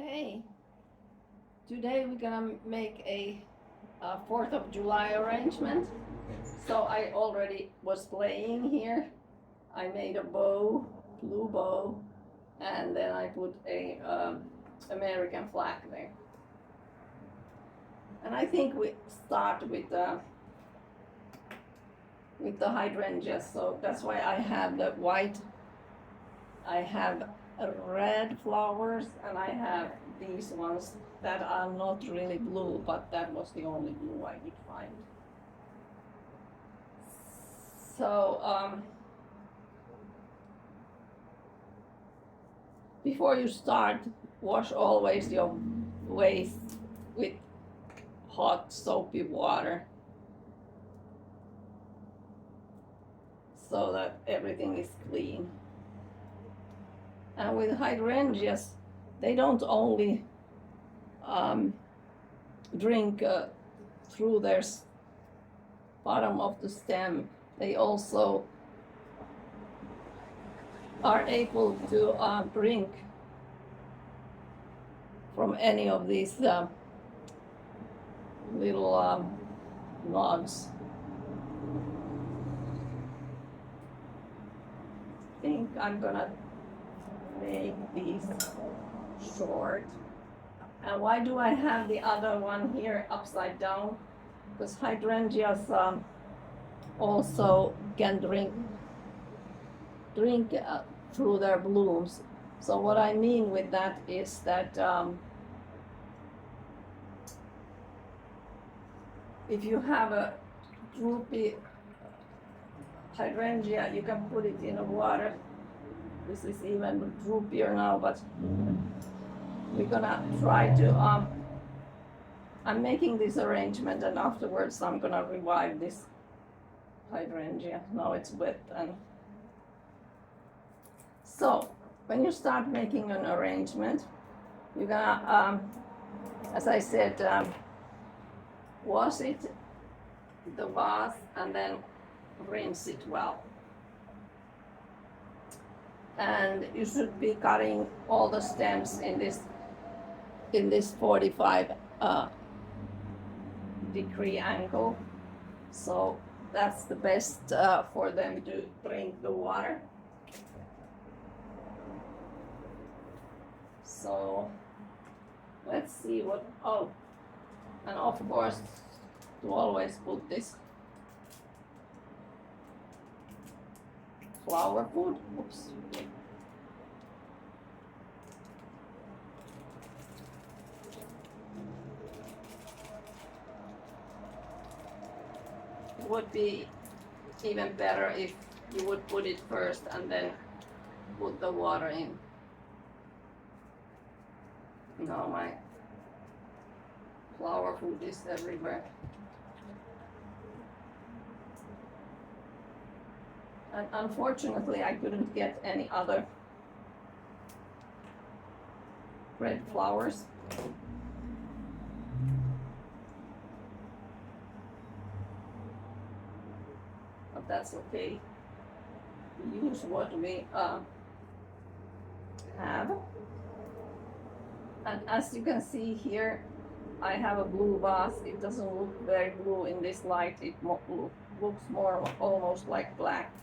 Hey, today we're gonna make a 4th of July arrangement. So I already was playing here. I made a bow, blue bow, and then I put a American flag there. And I think we start with the hydrangeas. So that's why I have the white. I have red flowers, and I have these ones that are not really blue, but that was the only blue I could find. So before you start, wash always your vase with hot soapy water so that everything is clean. And with hydrangeas, they don't only drink through their bottom of the stem, they also are able to drink from any of these little nodes. I think I'm gonna make these short. And why do I have the other one here upside down? Because hydrangeas also can drink through their blooms. So what I mean with that is that if you have a droopy hydrangea, you can put it in the water. This is even droopier now, but we're gonna try to I'm making this arrangement, and afterwards I'm gonna revive this hydrangea. Now it's wet. And so when you start making an arrangement, you're gonna as I said, wash it, the vase, and then rinse it well. And you should be cutting all the stems in this 45 degree angle. So that's the best for them to drink the water. So let's see what, and of course to always put this flower food. Oops. It would be even better if you would put it first and then put the water in. Now my flower food is everywhere. And unfortunately, I couldn't get any other red flowers. But that's okay. We use what we have. And as you can see here, I have a blue vase. It doesn't look very blue in this light. It looks more almost like black.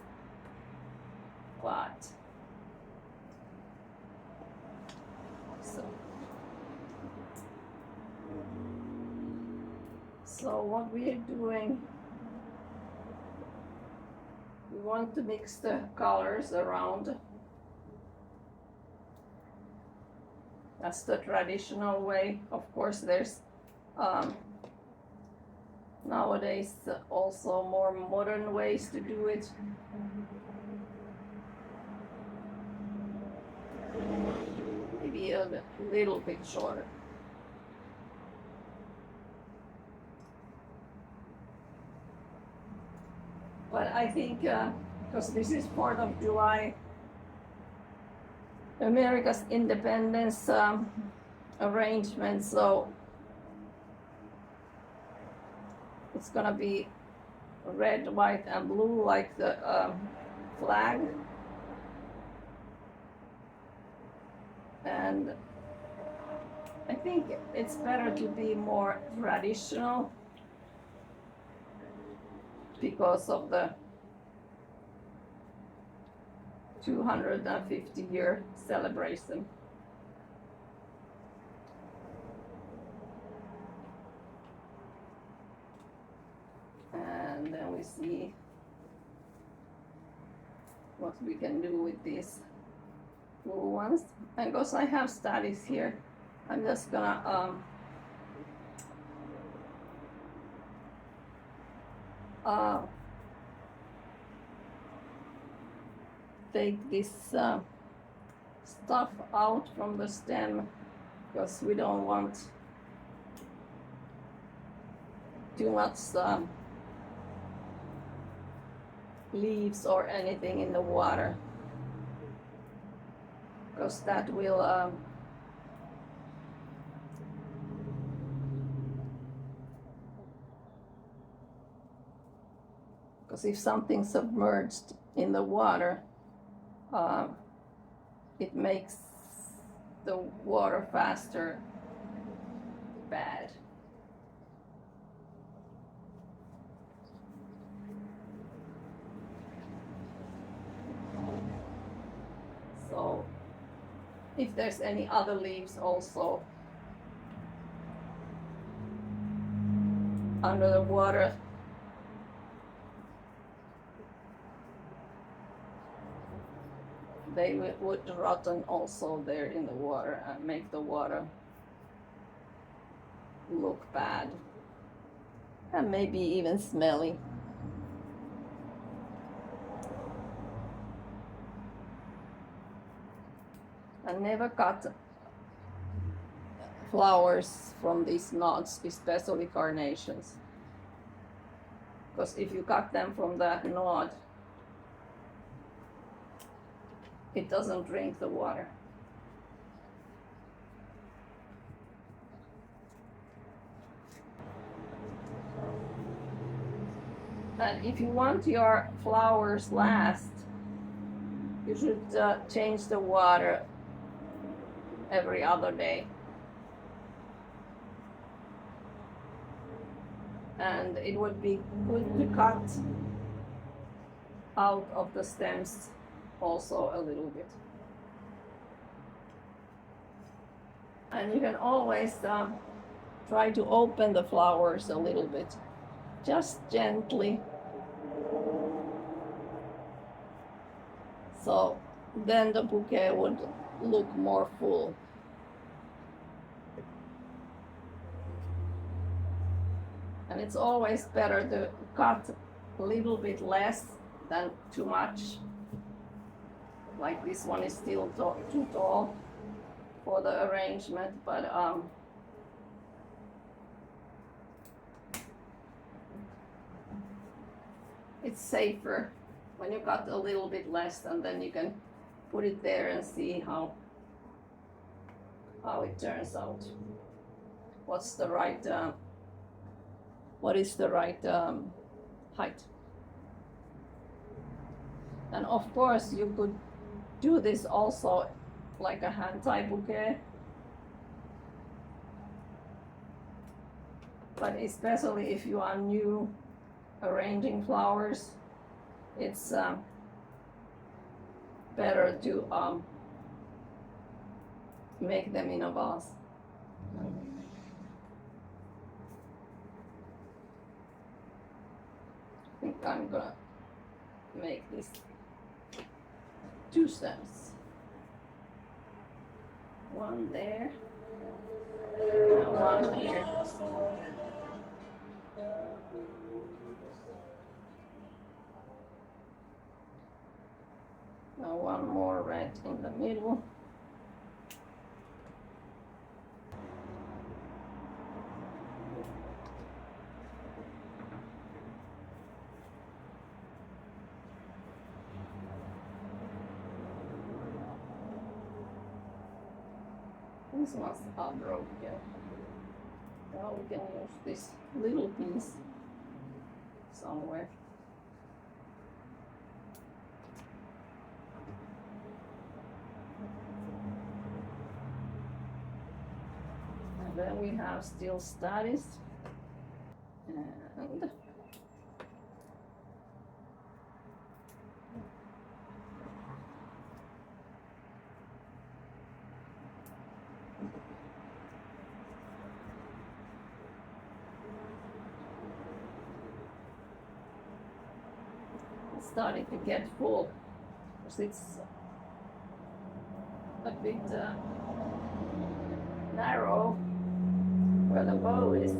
But so what we are doing, we want to mix the colors around. That's the traditional way. Of course, there's nowadays also more modern ways to do it. Maybe a little bit shorter. But I think because this is 4th of July, America's independence arrangement, so it's gonna be red, white, and blue like the flag. And I think it's better to be more traditional because of the 250-year celebration. And then we see what we can do with these blue ones. And because I have statice here, I'm just gonna take this stuff out from the stem because we don't want too much leaves or anything in the water, because that will because if something's submerged in the water, it makes the water faster bad. So if there's any other leaves also under the water, they would rotten also there in the water and make the water look bad and maybe even smelly. And never cut flowers from these knots, especially carnations, because if you cut them from that knot, it doesn't drink the water. And if you want your flowers last, you should change the water every other day. And it would be good to cut out of the stems also a little bit. And you can always try to open the flowers a little bit, just gently. So then the bouquet would look more full. And it's always better to cut a little bit less than too much. Like this one is still too tall for the arrangement, but it's safer when you cut a little bit less, and then you can put it there and see how it turns out. What is the right height? And of course you could do this also like a hand tie bouquet, but especially if you are new arranging flowers, it's better to make them in a vase. I think I'm gonna make this 2 stems. One there, and one here. Now one more red in the middle. These ones are broken. Now we can use this little piece somewhere. then we have still statice. And it's starting to get full because it's a bit narrow where the bow is.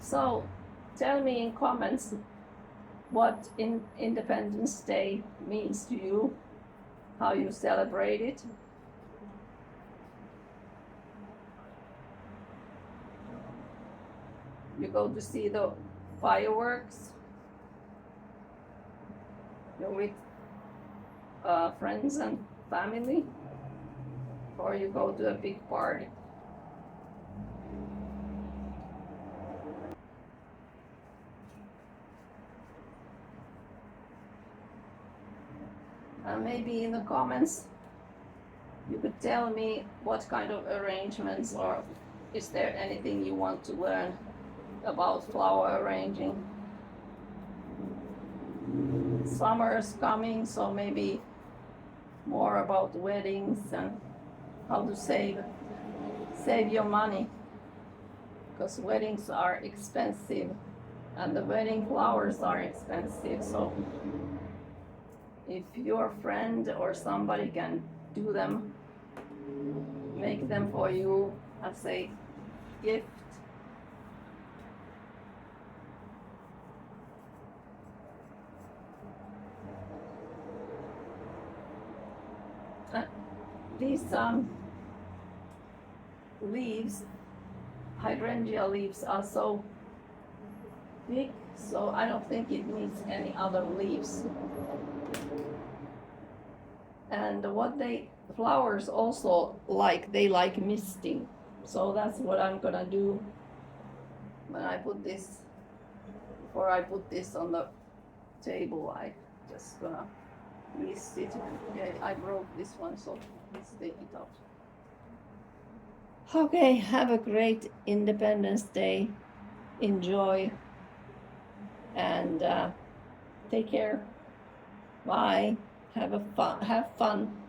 So tell me in comments what Independence Day means to you, how you celebrate it. You go to see the fireworks. You're with friends and family, or you go to a big party. Maybe in the comments you could tell me what kind of arrangements, or is there anything you want to learn about flower arranging. Summer is coming, so maybe more about weddings and how to save your money, because weddings are expensive and the wedding flowers are expensive. So if your friend or somebody can do them, make them for you as a gift. These leaves, hydrangea leaves, are so big, so I don't think it needs any other leaves. And what flowers also like, they like misting. So that's what I'm gonna do when I put this, before I put this on the table. I just gonna mist it. Okay, I broke this one, so let's take it out. Okay, have a great Independence Day. Enjoy and take care. Bye. Have fun.